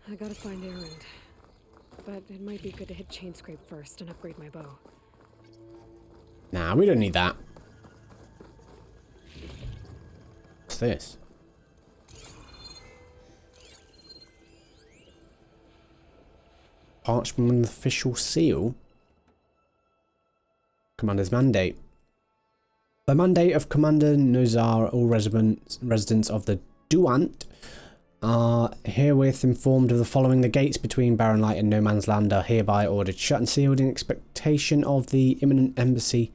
I gotta find Erend. But it might be good to hit Chainscrape first and upgrade my bow. Nah, we don't need that. What's this? Parchment official seal. Commander's mandate. The mandate of Commander Nozar, all residents of the Duant are herewith informed of the following. The gates between Barren Light and No Man's Land are hereby ordered shut and sealed in expectation of the imminent embassy.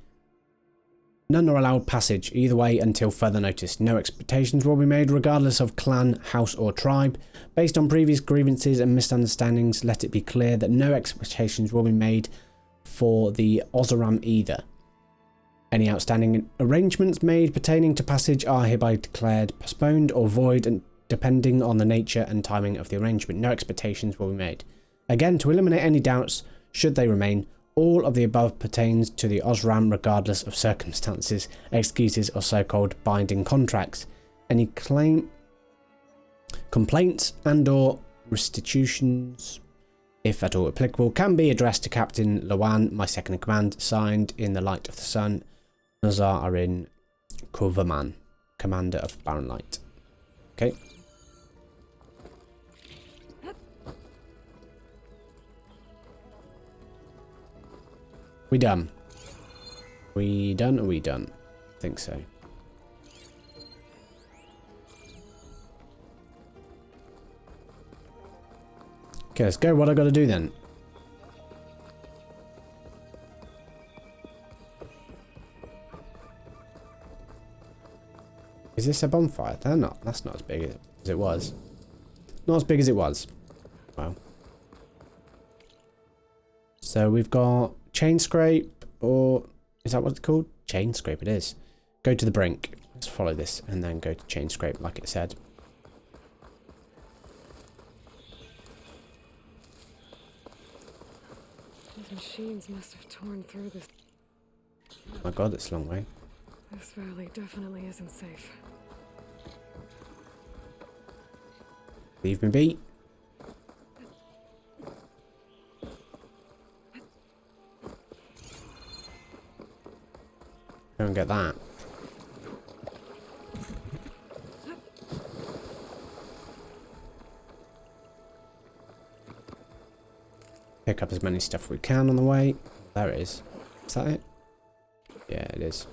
None are allowed passage either way until further notice. No expectations will be made regardless of clan, house or tribe. Based on previous grievances and misunderstandings, let it be clear that no expectations will be made for the Oseram either. Any outstanding arrangements made pertaining to passage are hereby declared postponed or void, and depending on the nature and timing of the arrangement. No expectations will be made. Again, to eliminate any doubts, should they remain, all of the above pertains to the Osram regardless of circumstances, excuses or so-called binding contracts. Any complaints and or restitutions, if at all applicable, can be addressed to Captain Lawan, my second in command, signed in the light of the sun, Nazar Arin Kovaman, commander of Barren Light. Okay. We done? We done or we done? I think so. Okay, let's go. What I gotta do then? Is this a bonfire? They're not. That's not as big as it was. Not as big as it was. Wow. So we've got chain scrape, or is that what it's called? Chain scrape it is. Go to the brink. Let's follow this and then go to chain scrape like it said. These machines must have torn through this. Oh my god, it's a long way. This valley definitely isn't safe. Leave me be. Don't get that. Pick up as many stuff we can on the way. There it is. Is that it? Yeah, it is.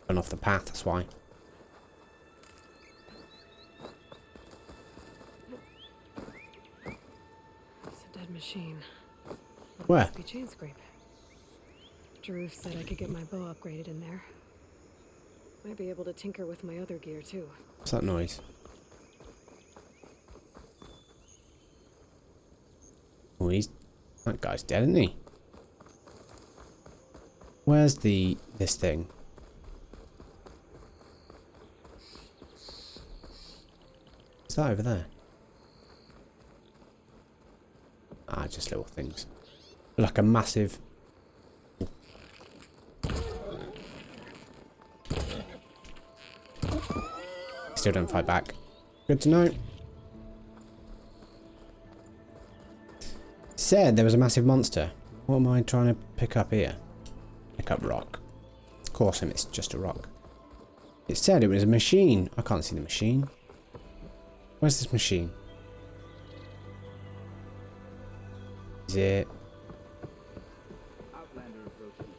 Gone off the path, that's why. It's a dead machine. Where? Must be chain scrape. Drew said I could get my bow upgraded in there. Might be able to tinker with my other gear too. What's that noise? Oh, that guy's dead, isn't he? Where's this thing? Is that over there? Ah, just little things. Like a massive... Still don't fight back. Good to know. Said there was a massive monster. What am I trying to pick up here? Pick up rock. Of course, it's just a rock. It said it was a machine. I can't see the machine. Where's this machine? Is it? Outlander approaching.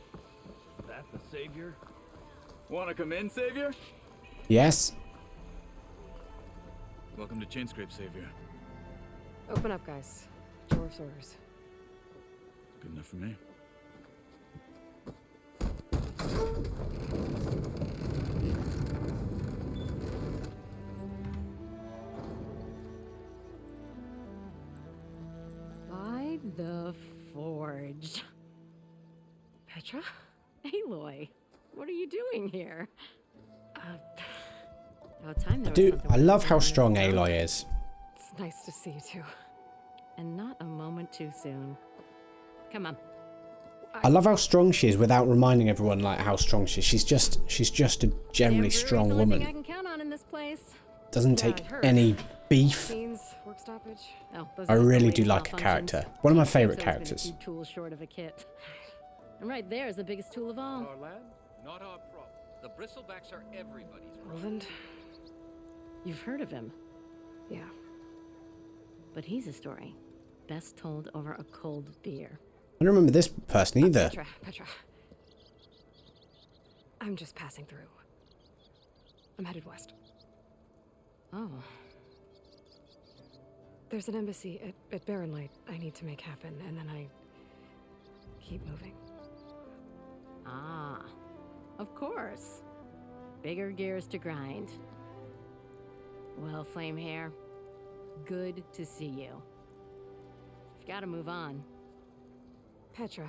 That's the savior? Wanna come in, savior? Yes. Welcome to Chainscrape, savior. Open up, guys. Dwarf's orders. Good enough for me. By the forge. Petra? Aloy, what are you doing here? About time there was something I love how going on strong in this town. Aloy is. It's nice to see you too. And not a moment too soon. Come on. I love how strong she is without reminding everyone like how strong she is. She's just a generally strong I woman. can count on in this place. Doesn't Yeah, take I heard. any Beef. Scenes, work stoppage. Oh, those I are just the really latest do like a malfunctions. character. One of my favourite Game's always been a characters. few tools short of a kit. And right there is the biggest tool of all. Our lad? Not our problem. The bristlebacks are everybody's problem. Roland? You've heard of him, Yeah. but he's a story best told over a cold beer. I don't remember this person either. Petra. I'm just passing through. I'm headed west. Oh, There's an embassy at Barren Light I need to make happen, and then I keep moving. ah, of course. Bigger gears to grind. Well, Flame Hair, good to see you. You've got to move on. Petra,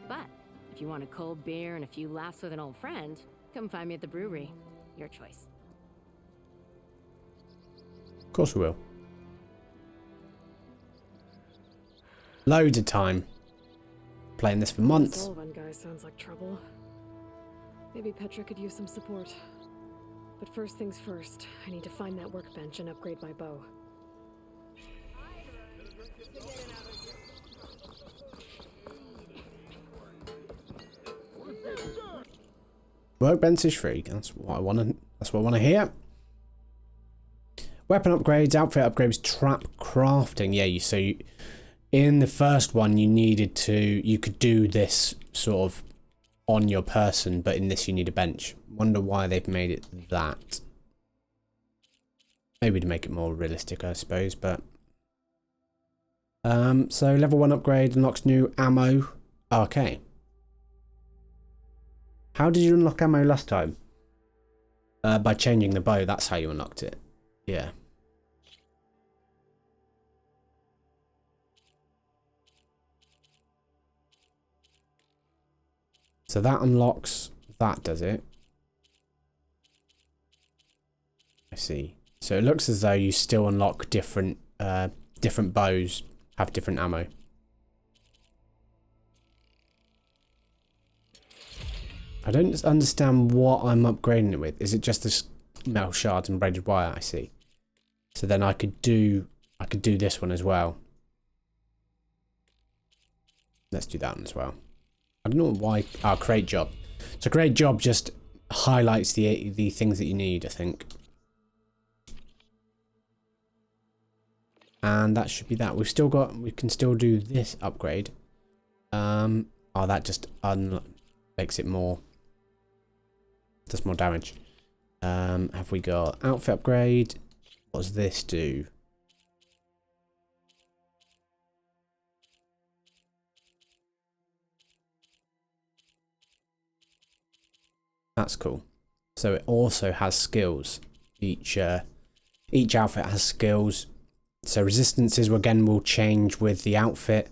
But if you want a cold beer and a few laughs with an old friend, come find me at the brewery. Your choice. Of course we will. Loads of time. Playing this for the months. Sullivan guy sounds like trouble. Maybe Petra could use some support. But first things first, I need to find that workbench and upgrade my bow. Workbench is free. That's what I want to. That's what I want to hear. Weapon upgrades, outfit upgrades, trap crafting. Yeah, in the first one you could do this sort of on your person, but in this you need a bench. Wonder why they've made it that. Maybe to make it more realistic, I suppose. But so level 1 upgrade unlocks new ammo. Okay. How did you unlock ammo last time? By changing the bow, that's how you unlocked it. Yeah. So that unlocks, that does it. I see. So it looks as though you still unlock different bows, have different ammo. I don't understand what I'm upgrading it with. Is it just this metal shards and braided wire? I see. So then I could do this one as well. Let's do that one as well. I don't know why. Oh, create job. So create job just highlights the things that you need, I think. And that should be that. We can still do this upgrade. Oh, that just makes it more. Does more damage. Have we got outfit upgrade? What does this do? That's cool. So it also has skills. Each outfit has skills. So resistances again will change with the outfit.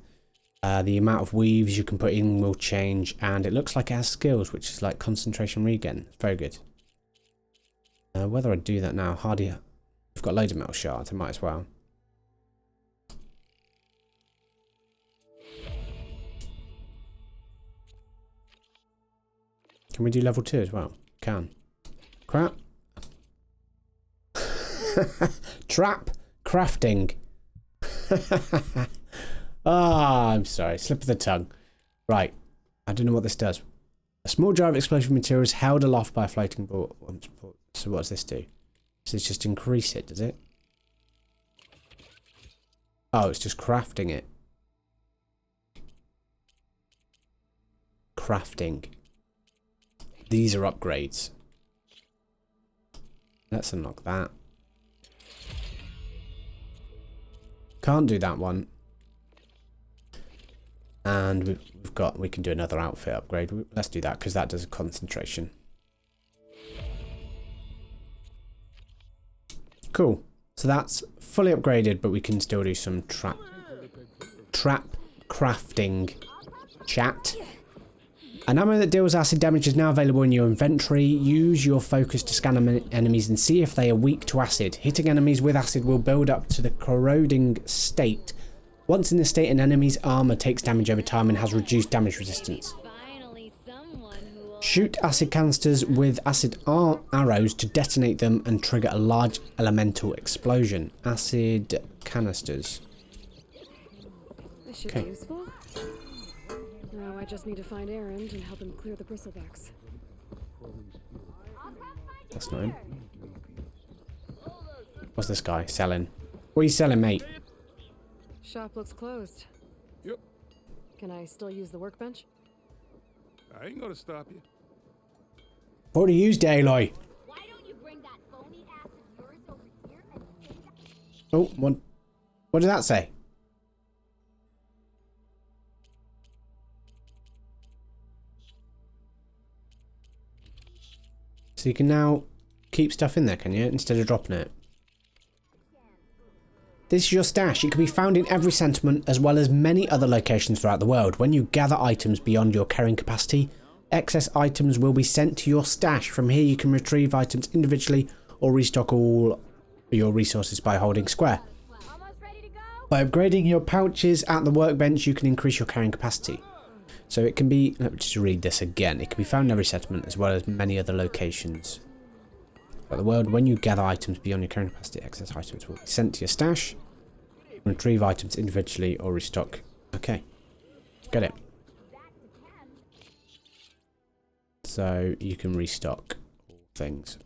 The amount of weaves you can put in will change, and it looks like it has skills, which is like concentration regen. Very good. Whether I do that now, hardy. We've got loads of metal shards. I might as well. Can we do level 2 as well? Can. Crap. Trap crafting. Ah, I'm sorry. Slip of the tongue. Right. I don't know what this does. A small jar of explosive material is held aloft by a floating ball. So what does this do? Does this just increase it, does it? Oh, it's just crafting it. Crafting. These are upgrades. Let's unlock that. Can't do that one. And we can do another outfit upgrade. Let's do that because that does a concentration. Cool. So that's fully upgraded, but we can still do some trap crafting. Chat. An ammo that deals acid damage is now available in your inventory. Use your focus to scan enemies and see if they are weak to acid. Hitting enemies with acid will build up to the corroding state. Once in this state, an enemy's armor takes damage over time and has reduced damage resistance. Shoot acid canisters with acid arrows to detonate them and trigger a large elemental explosion. Acid canisters. This should be useful. Now I just need to find Erend and help him clear the bristlebacks. That's not him. What's this guy selling? What are you selling, mate? Shop looks closed. Yep. Can I still use the workbench? I ain't gonna stop you. What do you use, Aloy? Why don't you bring that phony ass of yours over here and say that? Oh, what did that say? So you can now keep stuff in there, can you? Instead of dropping it. This is your stash. It can be found in every settlement as well as many other locations throughout the world. When you gather items beyond your carrying capacity, excess items will be sent to your stash. From here you can retrieve items individually or restock all your resources by holding square. Almost ready to go? By upgrading your pouches at the workbench, you can increase your carrying capacity. So it can be, let me just read this again. It can be found in every settlement as well as many other locations. Throughout the world, when you gather items beyond your carrying capacity, excess items will be sent to your stash. Retrieve items individually or restock. Okay. Get it. So you can restock all things.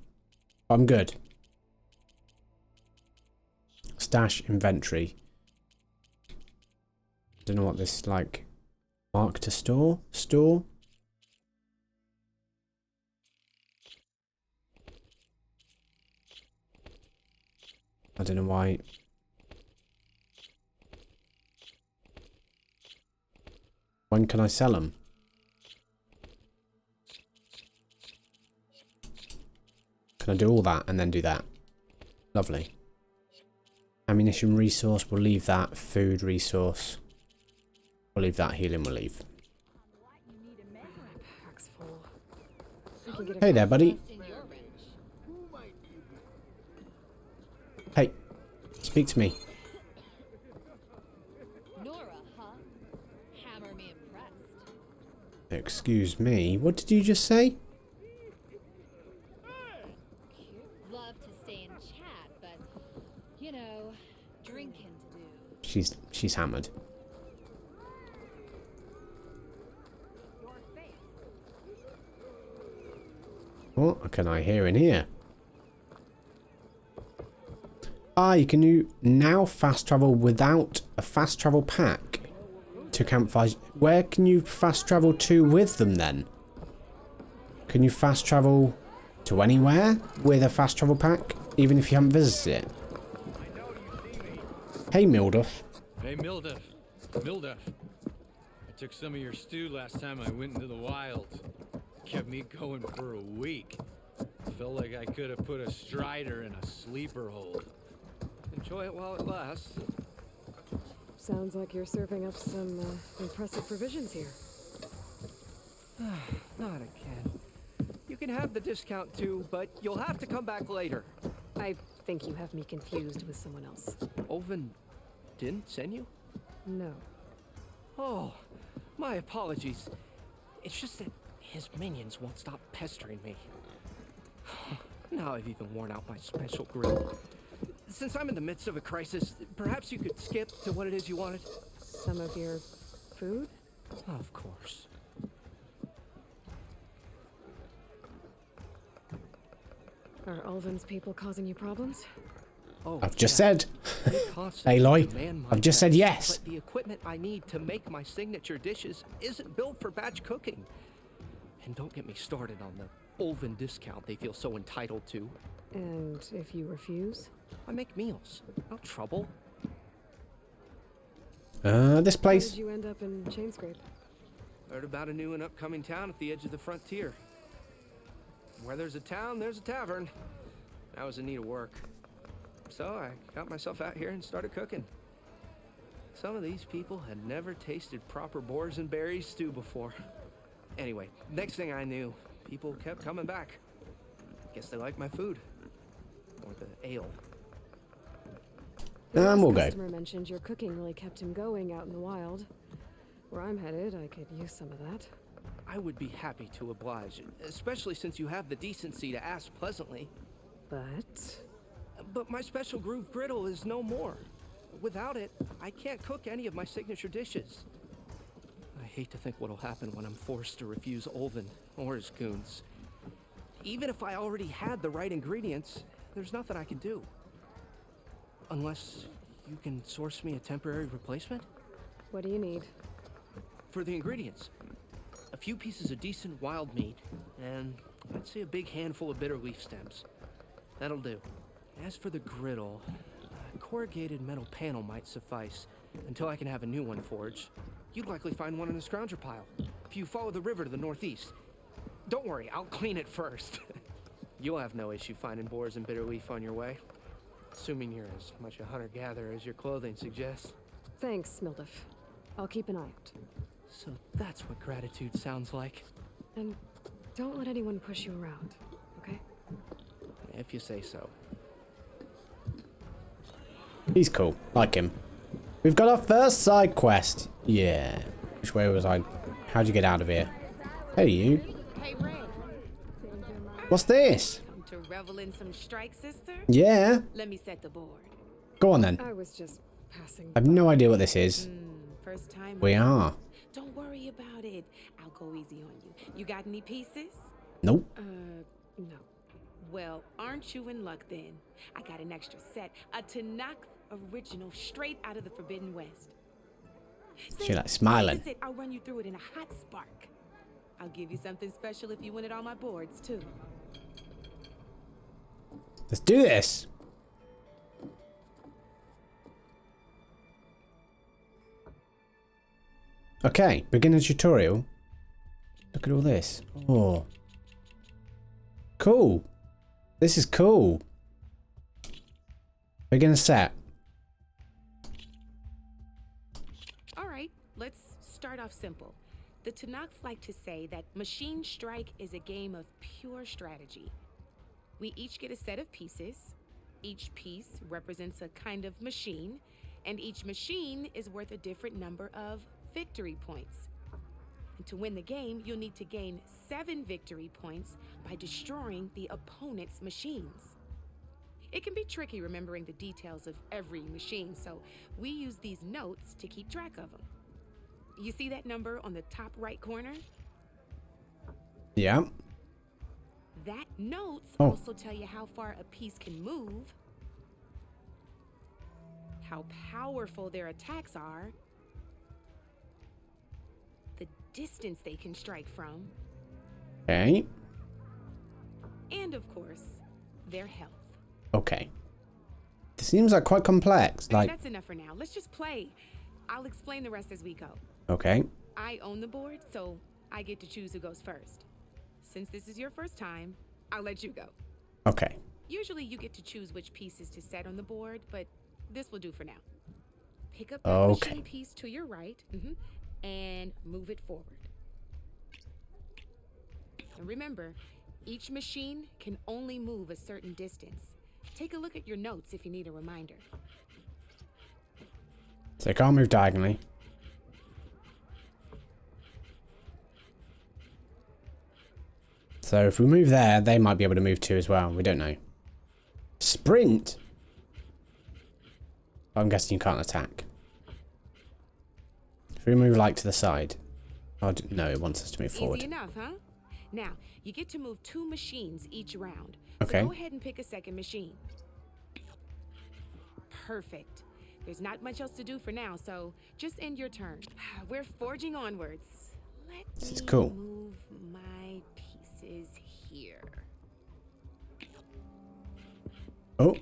I'm good. Stash inventory. Don't know what this is like. Mark to store? Store? I don't know why. When can I sell them? Can I do all that and then do that? Lovely. Ammunition resource, we'll leave that. Food resource. We'll leave that. Healing, we'll leave. Pack's full. I can get a Hey there, buddy. Hey, speak to me. Nora, huh? Hammer me impressed. Excuse me, what did you just say? Love to stay and chat, but, you know, drinking to do. She's hammered. What can I hear in here? Ah, you can now fast travel without a fast travel pack to campfires. Where can you fast travel to with them then? Can you fast travel to anywhere with a fast travel pack, even if you haven't visited it? Hey, Milduff. Hey, Milduff. Milduff. I took some of your stew last time I went into the wilds. Kept me going for a week. Felt like I could have put a strider in a sleeper hold. Enjoy it while it lasts. Sounds like you're serving up some impressive provisions here. Not again. You can have the discount too, but you'll have to come back later. I think you have me confused with someone else. Oven didn't send you? No. Oh, my apologies. It's just that his minions won't stop pestering me. Now I've even worn out my special grill. Since I'm in the midst of a crisis, perhaps you could skip to what it is you wanted? Some of your food? Of course. Are Ulvin's people causing you problems? Oh, I've just yeah. said. They constantly Aloy, demand my I've just said best, yes. But the equipment I need to make my signature dishes isn't built for batch cooking. And don't get me started on the Ulvin discount they feel so entitled to. And if you refuse? I make meals. No trouble. This How place. did you end up in Chainscrape? Heard about a new and upcoming town at the edge of the frontier. Where there's a town, there's a tavern. I was in need of work. So I got myself out here and started cooking. Some of these people had never tasted proper boars and berries stew before. Anyway, next thing I knew, people kept coming back. Guess they like my food. Or the ale. The last We'll go. customer mentioned your cooking really kept him going out in the wild. Where I'm headed, I could use some of that. I would be happy to oblige, especially since you have the decency to ask pleasantly. But my special groove griddle is no more. Without it, I can't cook any of my signature dishes. I hate to think what'll happen when I'm forced to refuse Olvin or his goons. Even if I already had the right ingredients, there's nothing I can do. Unless you can source me a temporary replacement? What do you need? For the ingredients, a few pieces of decent wild meat, and I'd say a big handful of bitter leaf stems. That'll do. As for the griddle, a corrugated metal panel might suffice until I can have a new one forged. You'd likely find one in the scrounger pile if you follow the river to the northeast. Don't worry, I'll clean it first. You'll have no issue finding boars and bitter leaf on your way, assuming you're as much a hunter-gatherer as your clothing suggests. Thanks, Mildef. I'll keep an eye out. So that's what gratitude sounds like. And don't let anyone push you around, okay? If you say so. He's cool. Like him. We've got our first side quest. Yeah. Which way was I? How'd you get out of here? Hey, you. Hey, Ray. What's this? Come to revel in some strike, sister? Yeah. Let me set the board. Go on then. I was just passing. I've no idea what this is. First time. We are. Don't worry about it. I'll go easy on you. You got any pieces? Nope. No. Well, aren't you in luck then? I got an extra set, a Tanakh original straight out of the Forbidden West. She like smiling. Visit, I'll run you through it in a hot spark. I'll give you something special if you win it on my boards too. Let's do this. Okay, beginner tutorial. Look at all this. Oh. Cool. This is cool. Beginner set. Alright, let's start off simple. The Tanakh like to say that Machine Strike is a game of pure strategy. We each get a set of pieces. Each piece represents a kind of machine, and each machine is worth a different number of victory points. And to win the game, you'll need to gain 7 victory points by destroying the opponent's machines. It can be tricky remembering the details of every machine, so we use these notes to keep track of them. You see that number on the top right corner? Yeah. That notes Oh. also tell you how far a piece can move, how powerful their attacks are, the distance they can strike from, Okay. and of course, their health. Okay. This seems like quite complex. Like, That's enough for now. Let's just play. I'll explain the rest as we go. okay. I own the board, so I get to choose who goes first. Since this is your first time, I'll let you go. Okay. Usually you get to choose which pieces to set on the board, but this will do for now. Pick up that Okay. machine piece to your right, and move it forward. And remember, each machine can only move a certain distance. Take a look at your notes if you need a reminder. So they can't move diagonally. So if we move there, they might be able to move too as well. We don't know. Sprint. I'm guessing you can't attack. If we move like to the side. Oh, no, it wants us to move forward. Easy enough, huh? Now, you get to move 2 machines each round. Okay. So go ahead and pick a second machine. Perfect. There's not much else to do for now, so just end your turn. We're forging onwards. This is Let me cool. move my pieces here. Oh.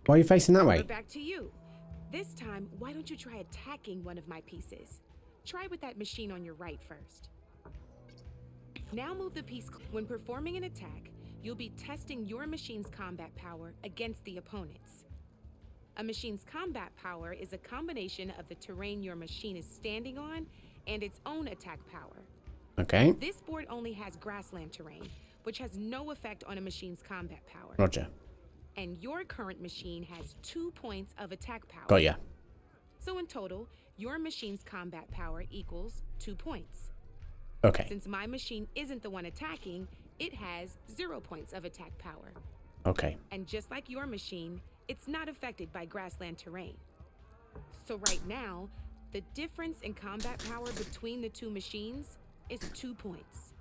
Why are you facing that way? We're back to you. This time, why don't you try attacking one of my pieces? Try with that machine on your right first. Now move the piece. When performing an attack, you'll be testing your machine's combat power against the opponent's. A machine's combat power is a combination of the terrain your machine is standing on and its own attack power. Okay. This board only has grassland terrain, which has no effect on a machine's combat power. Roger. And your current machine has 2 points of attack power. Got ya. So in total, your machine's combat power equals 2 points. Okay. Since my machine isn't the one attacking, it has 0 points of attack power. Okay. And just like your machine, it's not affected by grassland terrain. So right now, the difference in combat power between the two machines is 2 points.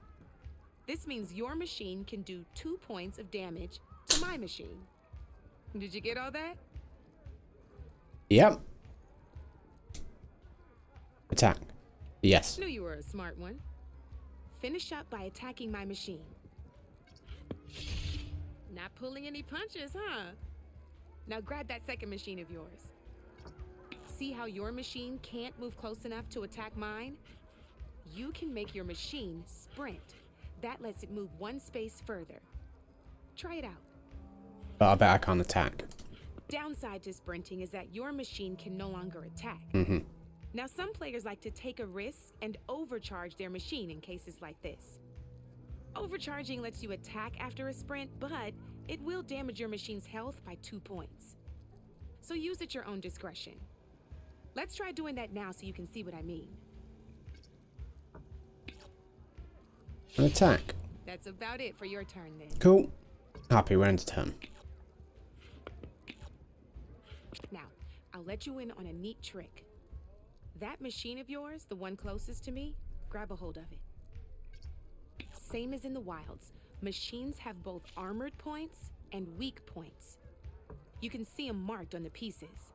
This means your machine can do 2 points of damage to my machine. Did you get all that? Yep. Attack. Yes. Knew you were a smart one. Finish up by attacking my machine. Not pulling any punches, huh? Now grab that second machine of yours. See how your machine can't move close enough to attack mine? You can make your machine sprint. That lets it move 1 space further. Try it out. But I bet I can't attack. Downside to sprinting is that your machine can no longer attack. Now, some players like to take a risk and overcharge their machine in cases like this. Overcharging lets you attack after a sprint, but it will damage your machine's health by 2 points. So use at your own discretion. Let's try doing that now so you can see what I mean. An attack. That's about it for your turn then. Cool. Happy we're into turn. Now, I'll let you in on a neat trick. That machine of yours, the one closest to me, grab a hold of it. Same as in the wilds, machines have both armored points and weak points. You can see them marked on the pieces.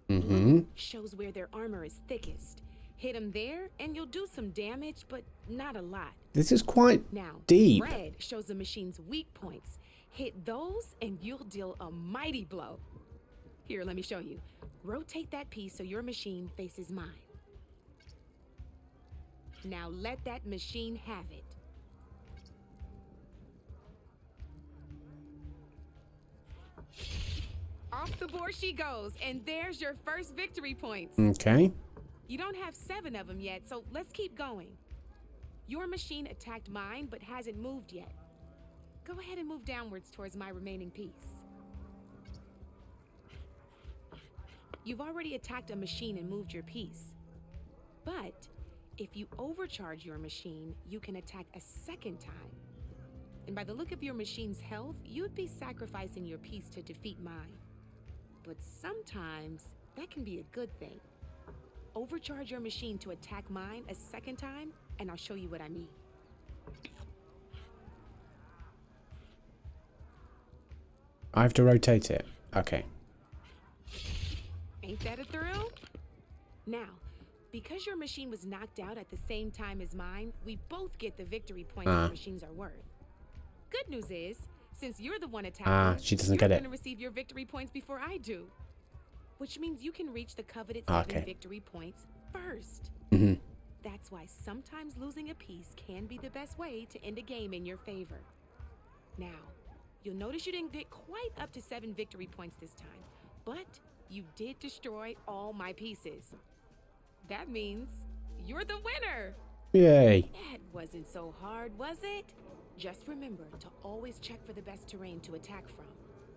Blue shows where their armor is thickest. Hit them there and you'll do some damage, but not a lot. This is quite Now, deep. red shows the machine's weak points. Hit those and you'll deal a mighty blow. Here, let me show you. Rotate that piece so your machine faces mine. Now let that machine have it. Off the board she goes, and there's your first victory points. Okay. You don't have 7 of them yet, so let's keep going. Your machine attacked mine, but hasn't moved yet. Go ahead and move downwards towards my remaining piece. You've already attacked a machine and moved your piece. But if you overcharge your machine, you can attack a second time. And by the look of your machine's health, you'd be sacrificing your piece to defeat mine. But sometimes that can be a good thing. Overcharge your machine to attack mine a second time, and I'll show you what I mean. I have to rotate it. Okay. Ain't that a thrill? Now, because your machine was knocked out at the same time as mine, we both get the victory points our machines are worth. Good news is, since you're the one attacking, she doesn't get it. you're gonna receive your victory points before I do. Which means you can reach the coveted 7 victory points first. That's why sometimes losing a piece can be the best way to end a game in your favor. Now, you'll notice you didn't get quite up to 7 victory points this time, but you did destroy all my pieces. That means you're the winner. Yay. That wasn't so hard, was it? Just remember to always check for the best terrain to attack from.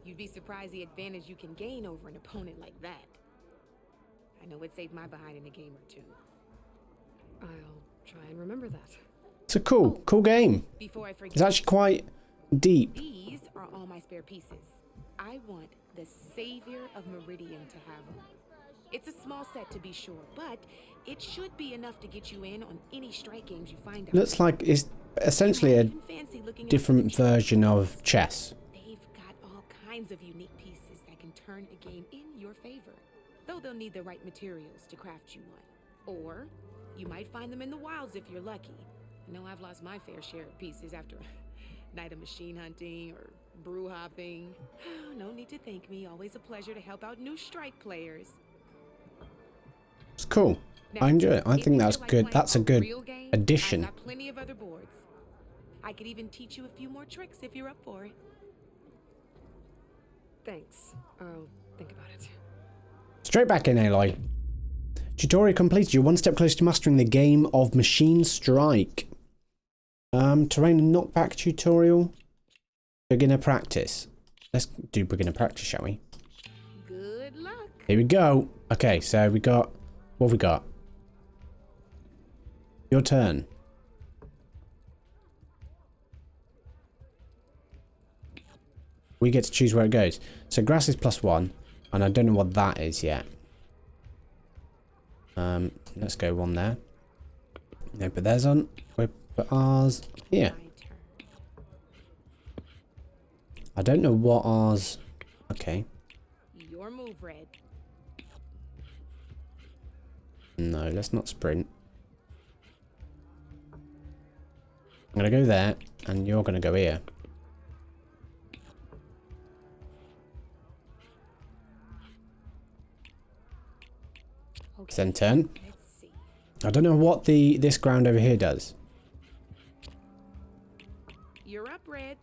You'd be surprised the advantage you can gain over an opponent like that. I know it saved my behind in a game or two. I'll try and remember that. It's a cool game. Before I forget, It's actually quite deep. these are all my spare pieces. I want the Savior of Meridian to have them. It's a small set to be sure, but it should be enough to get you in on any strike games you find out. Looks like it's essentially a different version of chess. They've got all kinds of unique pieces that can turn a game in your favor, though they'll need the right materials to craft you one. Or you might find them in the wilds if you're lucky. I know I've lost my fair share of pieces after a night of machine hunting or brew hopping. No need to thank me. Always a pleasure to help out new strike players. It's cool. I enjoy it. I think that's good. That's a good addition. I've got plenty of other boards. I could even teach you a few more tricks if you're up for it. Thanks. I'll think about it. Straight back in, Aloy. Tutorial completed. You're one step closer to mastering the game of Machine Strike. Terrain and knockback tutorial. Beginner practice. Let's do beginner practice, shall we? Good luck. Here we go. Okay, so we got... What have we got? Your turn. We get to choose where it goes. So grass is +1, and I don't know what that is yet. Let's go one there. No, but there's on. We put ours here. I don't know what ours. Okay. Your move, Red. No, let's not sprint. I'm gonna go there, and you're gonna go here. Okay. Then turn. Let's see. I don't know what this ground over here does. You're up, Red.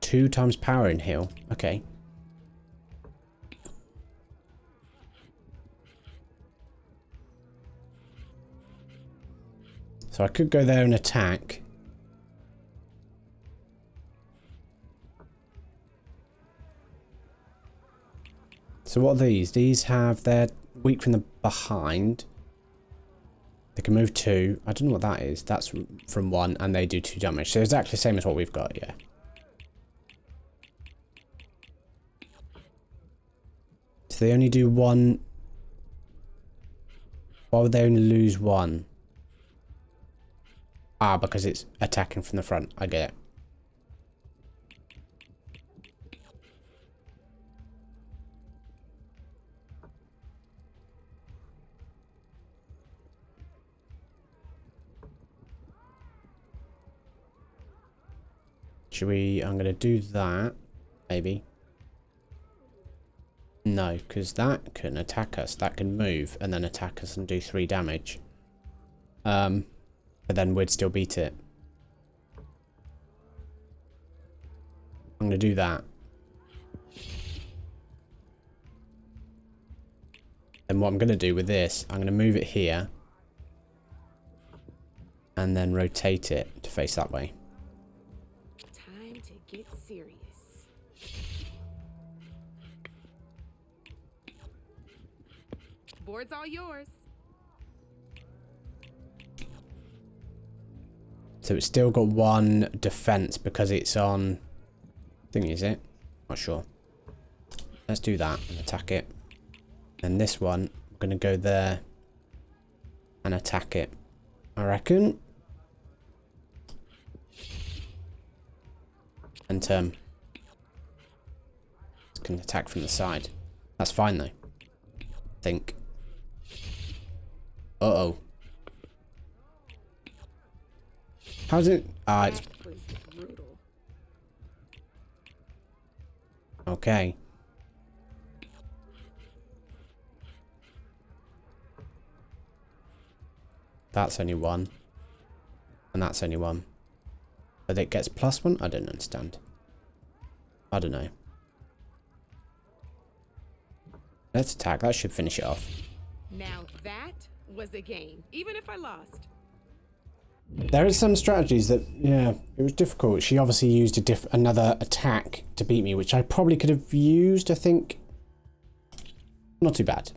2 times power in hill. Okay. So I could go there and attack. So what are these? These have their weak from the behind. They can move 2. I don't know what that is. That's from 1 and they do 2 damage. So it's exactly the same as what we've got, yeah. So they only do 1. Why would they only lose 1? Ah, because it's attacking from the front. I get it. Should we... I'm going to do that. Maybe. No, because that can attack us. That can move and then attack us and do 3 damage. But then we'd still beat it. I'm going to do that. And what I'm going to do with this, I'm going to move it here. And then rotate it to face that way. Time to get serious. Board's all yours. So it's still got 1 defense because it's on... thing, is it? Not sure. Let's do that and attack it. And this one, I'm going to go there and attack it. I reckon. And it can attack from the side. That's fine though. I think. Uh-oh. How's it? Ah, it's... That was brutal. Okay. That's only 1. And that's only 1. But it gets +1? I don't understand. I don't know. Let's attack. That should finish it off. Now that was a game, even if I lost. There is some strategies that, yeah, it was difficult. She obviously used another attack to beat me, which I probably could have used, I think. Not too bad.